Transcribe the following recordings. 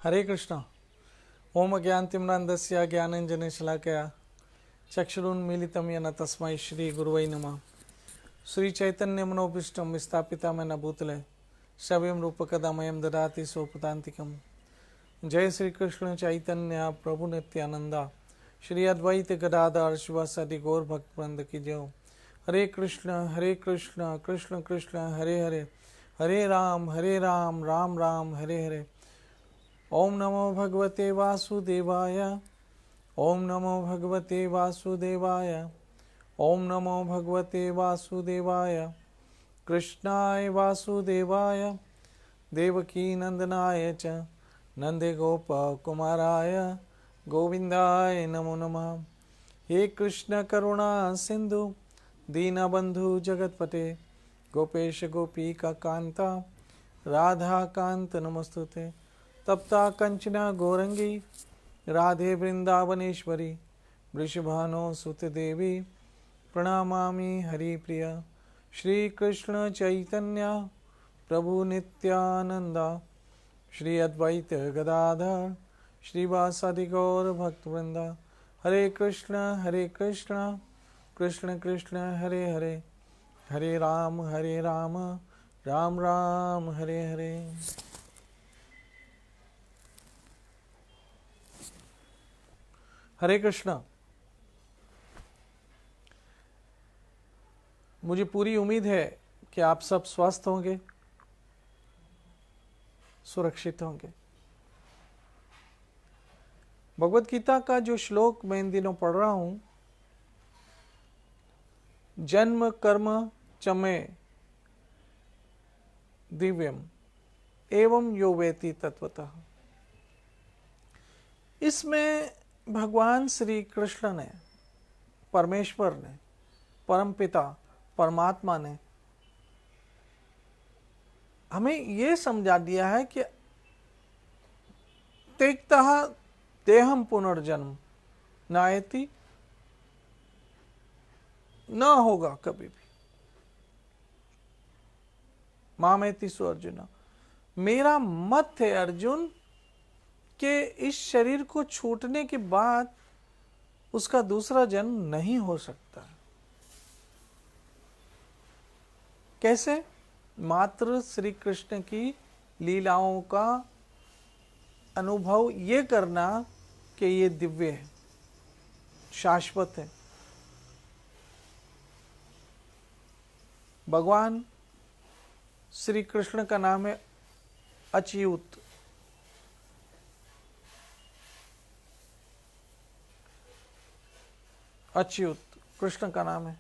हरे कृष्ण। ओम अज्ञानतिम्रान्धस्य ज्ञानाञ्जनशलाकया चक्षुरुन्मीलितं येन तस्मै श्रीगुरुवै नमः। श्रीचैतन्यमनोभीष्टं विस्थापितं भूतले सव्यं रूपकदामयं ददाति स्वपदान्तिकम्। जय श्री कृष्ण चैतन्य प्रभु नित्यानंदा श्री अद्वैत गदाधर शिवासादि गौर भक्तवृंद की जय। हरे कृष्ण कृष्ण कृष्ण हरे हरे, हरे राम राम राम हरे हरे। ओम नमो भगवते वासुदेवाय, ओम नमो भगवते वासुदेवाय, ओम नमो भगवते वासुदेवाय। कृष्णाय वासुदेवाय देवकी नंदनाय च नंदे गोप कुमाराय गोविंदाय नमो नमः। हे कृष्ण करुणा सिंधु दीनबंधु जगतपते गोपेश गोपीका कांता राधा कांत नमस्तुते। तप्ता कंचना गौरंगी राधे वृंदावनेश्वरी वृषभानो सुत देवी प्रणमामि हरिप्रिया। श्री कृष्ण चैतन्य प्रभु नित्यानंदा श्री अद्वैत गदाधर श्रीवासादि गौर भक्तवृंदा। हरे कृष्ण कृष्ण कृष्ण हरे हरे, हरे राम राम राम हरे हरे। हरे कृष्ण। मुझे पूरी उम्मीद है कि आप सब स्वस्थ होंगे, सुरक्षित होंगे। भगवत गीता का जो श्लोक मैं इन दिनों पढ़ रहा हूं, जन्म कर्म चमे दिव्यम एवं यो वेति तत्वतः, इसमें भगवान श्री कृष्ण ने, परमेश्वर ने, परमपिता परमात्मा ने हमें यह समझा दिया है कि त्यक्तः देहम पुनर्जन्म नायति, न होगा कभी भी। मामेति सु अर्जुन, मेरा मत है अर्जुन कि इस शरीर को छूटने के बाद उसका दूसरा जन्म नहीं हो सकता। कैसे? मात्र श्री कृष्ण की लीलाओं का अनुभव ये करना कि ये दिव्य है, शाश्वत है। भगवान श्री कृष्ण का नाम है अच्युत। अच्युत कृष्ण का नाम है।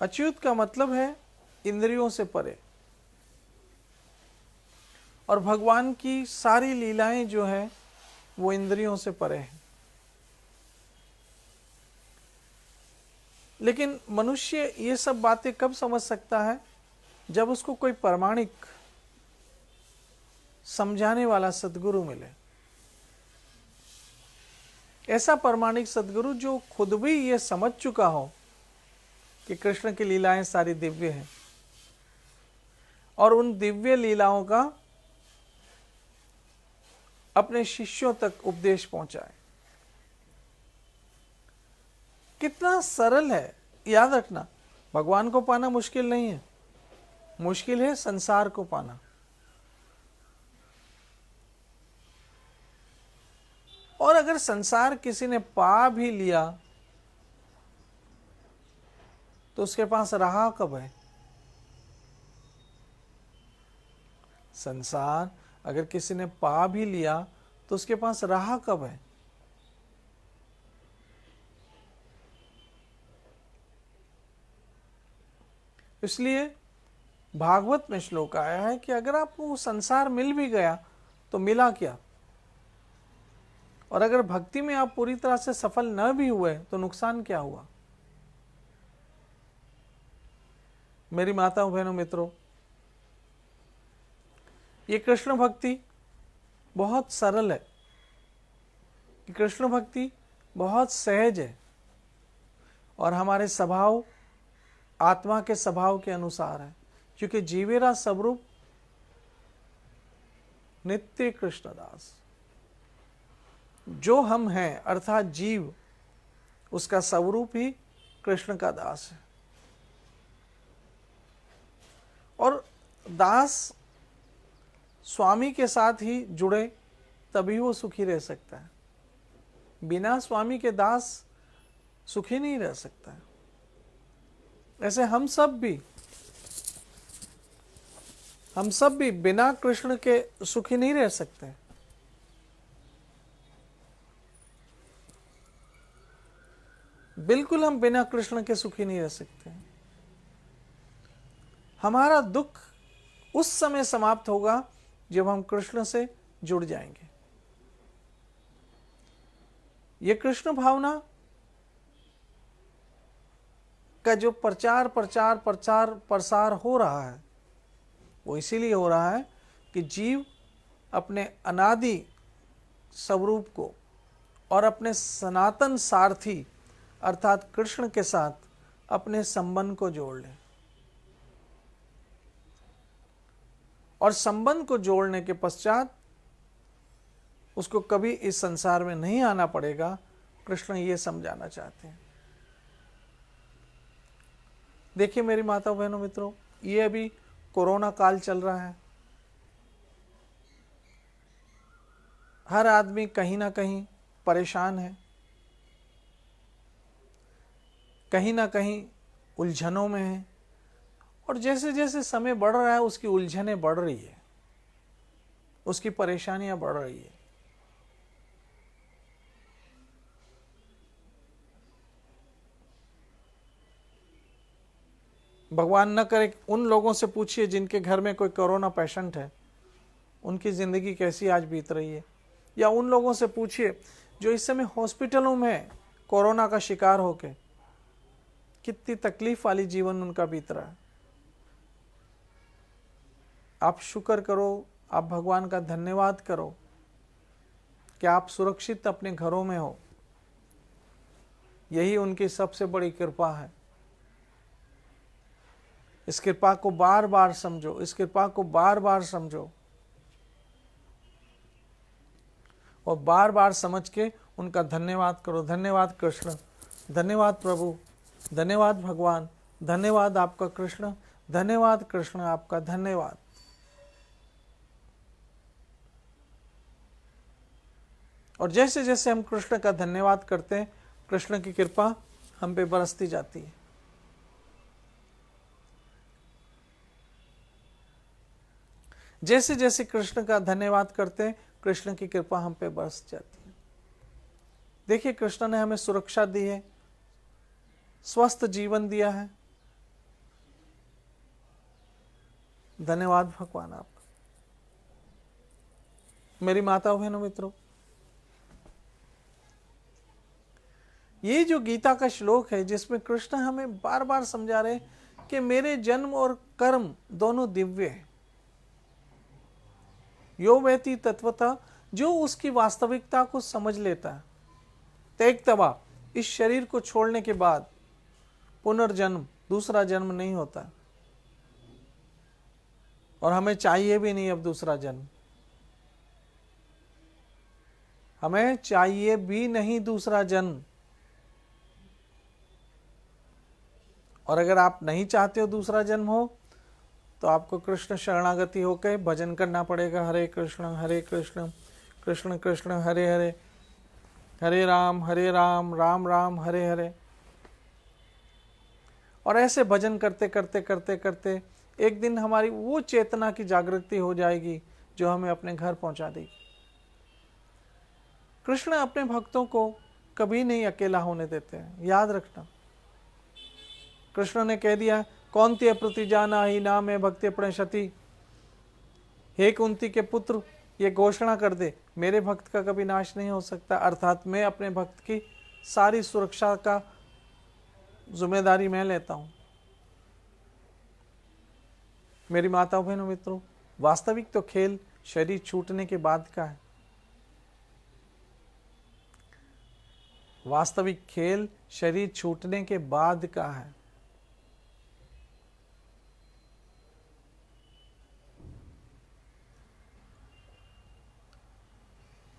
अच्युत का मतलब है इंद्रियों से परे। और भगवान की सारी लीलाएं जो है वो इंद्रियों से परे हैं। लेकिन मनुष्य ये सब बातें कब समझ सकता है? जब उसको कोई प्रामाणिक समझाने वाला सद्गुरु मिले। ऐसा प्रामाणिक सद्गुरु जो खुद भी ये समझ चुका हो कि कृष्ण की लीलाएं सारी दिव्य हैं और उन दिव्य लीलाओं का अपने शिष्यों तक उपदेश पहुंचाए। कितना सरल है, याद रखना। भगवान को पाना मुश्किल नहीं है, मुश्किल है संसार को पाना। और अगर संसार किसी ने पा भी लिया तो उसके पास रहा कब है? संसार अगर किसी ने पा भी लिया तो उसके पास रहा कब है? इसलिए भागवत में श्लोक आया है कि अगर आपको संसार मिल भी गया तो मिला क्या? और अगर भक्ति में आप पूरी तरह से सफल न भी हुए तो नुकसान क्या हुआ? मेरी माताओं बहनों मित्रों, ये कृष्ण भक्ति बहुत सरल है, कृष्ण भक्ति बहुत सहज है और हमारे स्वभाव, आत्मा के स्वभाव के अनुसार है। क्योंकि जीवेरा स्वरूप नित्य कृष्ण दास। जो हम हैं अर्थात जीव, उसका स्वरूप ही कृष्ण का दास है। और दास स्वामी के साथ ही जुड़े तभी वो सुखी रह सकता है। बिना स्वामी के दास सुखी नहीं रह सकता है। ऐसे हम सब भी बिना कृष्ण के सुखी नहीं रह सकते। बिल्कुल हम बिना कृष्ण के सुखी नहीं रह सकते। हमारा दुख उस समय समाप्त होगा जब हम कृष्ण से जुड़ जाएंगे। ये कृष्ण भावना का जो प्रचार प्रसार हो रहा है, वो इसीलिए हो रहा है कि जीव अपने अनादि स्वरूप को और अपने सनातन सारथी अर्थात कृष्ण के साथ अपने संबंध को जोड़ ले। और संबंध को जोड़ने के पश्चात उसको कभी इस संसार में नहीं आना पड़ेगा। कृष्ण ये समझाना चाहते हैं। देखिए मेरी माता बहनों मित्रों, ये अभी कोरोना काल चल रहा है। हर आदमी कहीं ना कहीं परेशान है, कहीं ना कहीं उलझनों में है। और जैसे जैसे समय बढ़ रहा है उसकी उलझनें बढ़ रही है, उसकी परेशानियां बढ़ रही है। भगवान न करे, उन लोगों से पूछिए जिनके घर में कोई कोरोना पेशेंट है, उनकी ज़िंदगी कैसी आज बीत रही है। या उन लोगों से पूछिए जो इस समय हॉस्पिटलों में कोरोना का शिकार होके कितनी तकलीफ वाली जीवन उनका बीत रहा है। आप शुक्र करो, आप भगवान का धन्यवाद करो कि आप सुरक्षित अपने घरों में हो। यही उनकी सबसे बड़ी कृपा है। इस कृपा को बार बार समझो, इस कृपा को बार बार समझो और बार बार समझ के उनका धन्यवाद करो। धन्यवाद कृष्ण, धन्यवाद प्रभु, धन्यवाद भगवान, धन्यवाद आपका कृष्ण, धन्यवाद कृष्ण आपका धन्यवाद। और जैसे जैसे हम कृष्ण का धन्यवाद करते हैं, कृष्ण की कृपा हम पे बरसती जाती है। जैसे जैसे कृष्ण का धन्यवाद करते हैं, कृष्ण की कृपा हम पे बरस जाती है। देखिए कृष्ण ने हमें सुरक्षा दी है, स्वस्थ जीवन दिया है। धन्यवाद भगवान आपका। मेरी माताओं बहनों मित्रों, ये जो गीता का श्लोक है जिसमें कृष्ण हमें बार बार समझा रहे कि मेरे जन्म और कर्म दोनों दिव्य है। यो वेति तत्वतः, जो उसकी वास्तविकता को समझ लेता है, तेक्तवा, इस शरीर को छोड़ने के बाद पुनर्जन्म, दूसरा जन्म नहीं होता। और हमें चाहिए भी नहीं अब दूसरा जन्म, हमें चाहिए भी नहीं दूसरा जन्म। और अगर आप नहीं चाहते हो दूसरा जन्म हो तो आपको कृष्ण शरणागति होकर भजन करना पड़ेगा। हरे कृष्ण कृष्ण कृष्ण हरे हरे, हरे राम राम राम हरे हरे। और ऐसे भजन करते करते करते करते एक दिन हमारी वो चेतना की जागृति हो जाएगी जो हमें अपने घर पहुंचा देगी। कृष्ण अपने भक्तों को कभी नहीं अकेला होने देते हैं, याद रखना। कृष्ण ने कह दिया, कौन्तेय प्रतिजाना ही नाम है भक्ति प्रणशति। हे कुंती के पुत्र, ये घोषणा कर दे, मेरे भक्त का कभी नाश नहीं हो सकता। अर्थात मैं अपने भक्त की सारी सुरक्षा का जिम्मेदारी मैं लेता हूं। मेरी माताओं बहनों मित्रों, वास्तविक तो खेल शरीर छूटने के बाद का है। वास्तविक खेल शरीर छूटने के बाद का है।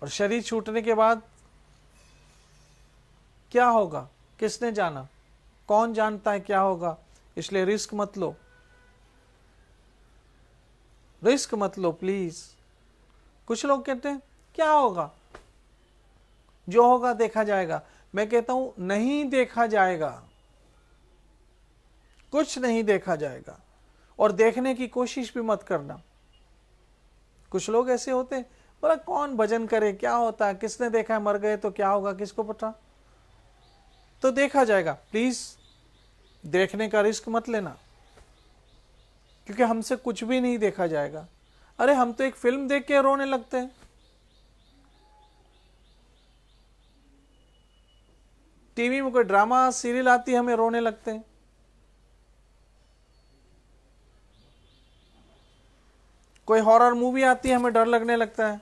और शरीर छूटने के बाद क्या होगा, किसने जाना, कौन जानता है क्या होगा। इसलिए रिस्क मत लो, रिस्क मत लो प्लीज। कुछ लोग कहते हैं क्या होगा, जो होगा देखा जाएगा। मैं कहता हूं नहीं देखा जाएगा, कुछ नहीं देखा जाएगा, और देखने की कोशिश भी मत करना। कुछ लोग ऐसे होते हैं, बोला कौन भजन करे, क्या होता है, किसने देखा है, मर गए तो क्या होगा, किसको पता। तो देखा जाएगा, प्लीज देखने का रिस्क मत लेना, क्योंकि हमसे कुछ भी नहीं देखा जाएगा। अरे हम तो एक फिल्म देख के रोने लगते हैं, टीवी में कोई ड्रामा सीरियल आती है, हमें रोने लगते हैं। कोई हॉरर मूवी आती है, हमें डर लगने लगता है।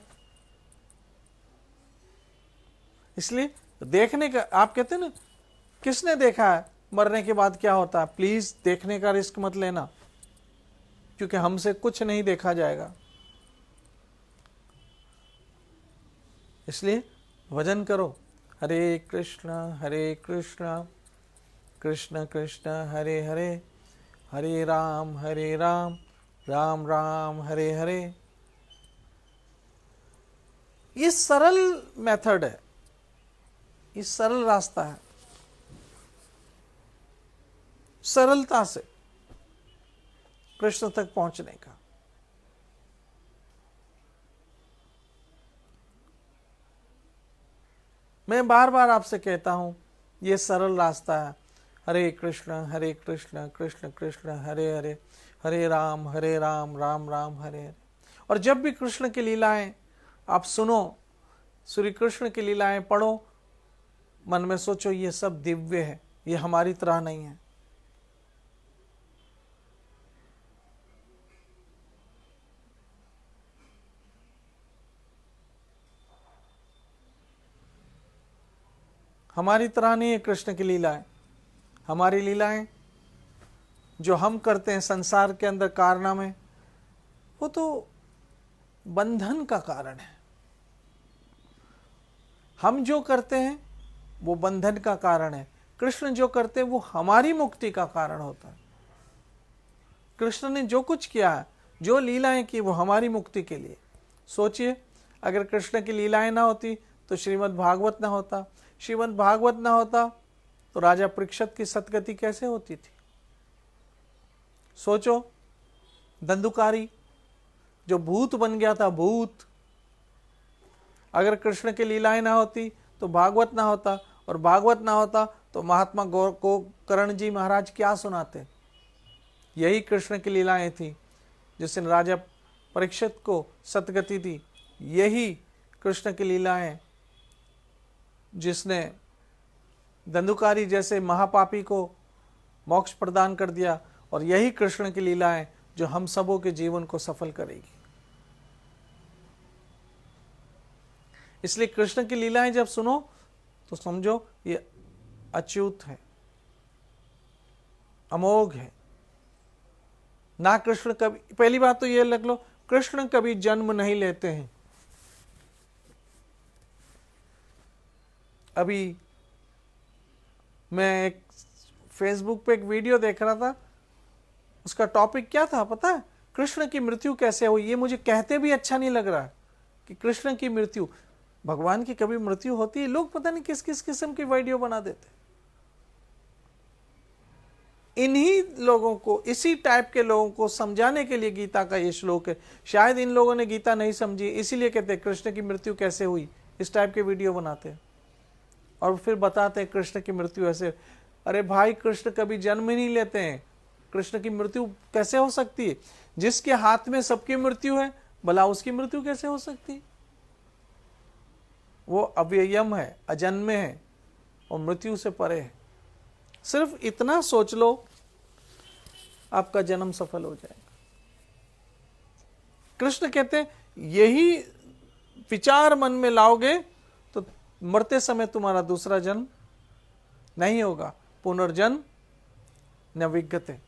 इसलिए देखने का, आप कहते हैं ना किसने देखा है मरने के बाद क्या होता है, प्लीज देखने का रिस्क मत लेना, क्योंकि हमसे कुछ नहीं देखा जाएगा। इसलिए भजन करो, हरे कृष्ण कृष्ण कृष्ण हरे हरे, हरे राम राम राम हरे हरे। ये सरल मेथड है, ये सरल रास्ता है, सरलता से कृष्ण तक पहुंचने का। मैं बार बार आपसे कहता हूं, ये सरल रास्ता है। हरे कृष्ण कृष्ण कृष्ण हरे हरे, हरे राम राम राम हरे हरे। और जब भी कृष्ण की लीलाएं आप सुनो, श्री कृष्ण की लीलाएं पढ़ो, मन में सोचो ये सब दिव्य है, ये हमारी तरह नहीं है। हमारी तरह नहीं है कृष्ण की लीलाएं। हमारी लीलाएं जो हम करते हैं संसार के अंदर कारनामे, वो तो बंधन का कारण है। हम जो करते हैं वो बंधन का कारण है, कृष्ण जो करते हैं वो हमारी मुक्ति का कारण होता है। कृष्ण ने जो कुछ किया है, जो लीलाएं की, वो हमारी मुक्ति के लिए। सोचिए, अगर कृष्ण की लीलाएं ना होती तो श्रीमद् भागवत ना होता, श्रीमद् भागवत ना होता तो राजा परीक्षित की सदगति कैसे होती थी। सोचो, धंधुकारी जो भूत बन गया था, भूत, अगर कृष्ण की लीलाएं ना होती तो भागवत ना होता, और भागवत ना होता तो महात्मा गोकर्ण जी महाराज क्या सुनाते। यही कृष्ण की लीलाएं थी जिसने राजा परीक्षित को सदगति दी। यही कृष्ण की लीलाएं जिसने धंधुकारी जैसे महापापी को मोक्ष प्रदान कर दिया, और यही कृष्ण की लीलाएं जो हम सबों के जीवन को सफल करेगी। इसलिए कृष्ण की लीलाएं जब सुनो तो समझो ये अच्युत है, अमोघ है। ना कृष्ण कभी, पहली बात तो ये लग लो, कृष्ण कभी जन्म नहीं लेते हैं। अभी मैं एक फेसबुक पे एक वीडियो देख रहा था, उसका टॉपिक क्या था पता है, कृष्ण की मृत्यु कैसे हुई। ये मुझे कहते भी अच्छा नहीं लग रहा कि कृष्ण की मृत्यु, भगवान की कभी मृत्यु होती है। लोग पता नहीं किस किस किस्म की वीडियो बना देते। इन्हीं लोगों को, इसी टाइप के लोगों को समझाने के लिए गीता का ये श्लोक है। शायद इन लोगों ने गीता नहीं समझी, इसीलिए कहते हैं कृष्ण की मृत्यु कैसे हुई, इस टाइप के वीडियो बनाते हैं और फिर बताते हैं कृष्ण की मृत्यु ऐसे। अरे भाई, कृष्ण कभी जन्म ही नहीं लेते हैं, कृष्ण की मृत्यु कैसे हो सकती है। जिसके हाथ में सबकी मृत्यु है, भला उसकी मृत्यु कैसे हो सकती है। वो अव्ययम है, अजन्मे है और मृत्यु से परे है। सिर्फ इतना सोच लो, आपका जन्म सफल हो जाएगा। कृष्ण कहते हैं यही विचार मन में लाओगे तो मरते समय तुम्हारा दूसरा जन्म नहीं होगा, पुनर्जन्म न विद्यते।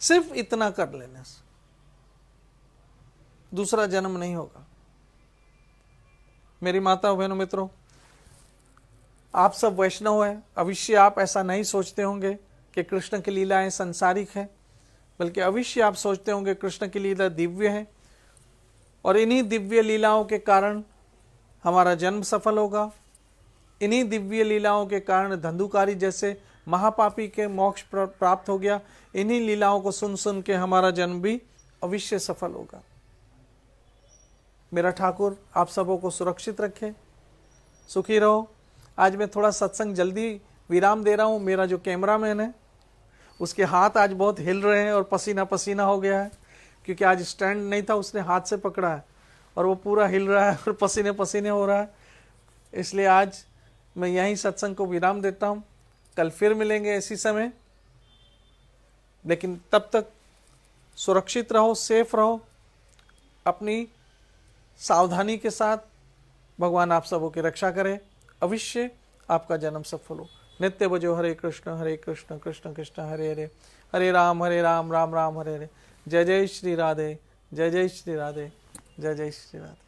सिर्फ इतना कर लेने से। दूसरा जन्म नहीं होगा। मेरी माता बहनों मित्रों, आप सब वैष्णव हैं, अवश्य आप ऐसा नहीं सोचते होंगे कि कृष्ण की लीलाएं सांसारिक है, बल्कि अवश्य आप सोचते होंगे कृष्ण की लीला दिव्य है और इन्हीं दिव्य लीलाओं के कारण हमारा जन्म सफल होगा। इन्हीं दिव्य लीलाओं के कारण धंधुकारी जैसे महापापी के मोक्ष प्राप्त हो गया। इन्हीं लीलाओं को सुन सुन के हमारा जन्म भी अवश्य सफल होगा। मेरा ठाकुर आप सबों को सुरक्षित रखे, सुखी रहो। आज मैं थोड़ा सत्संग जल्दी विराम दे रहा हूँ। मेरा जो कैमरामैन है उसके हाथ आज बहुत हिल रहे हैं और पसीना पसीना हो गया है, क्योंकि आज स्टैंड नहीं था, उसने हाथ से पकड़ा है और वो पूरा हिल रहा है और पसीने पसीने हो रहा है। इसलिए आज मैं यहीं सत्संग को विराम देता हूँ। कल फिर मिलेंगे इसी समय, लेकिन तब तक सुरक्षित रहो, सेफ रहो, अपनी सावधानी के साथ भगवान आप सबों की रक्षा करे। अवश्य आपका जन्म सफल हो। नित्य बजो हरे कृष्ण कृष्ण कृष्ण हरे हरे, हरे राम राम राम हरे हरे। जय जय श्री राधे, जय जय श्री राधे, जय जय श्री राधे।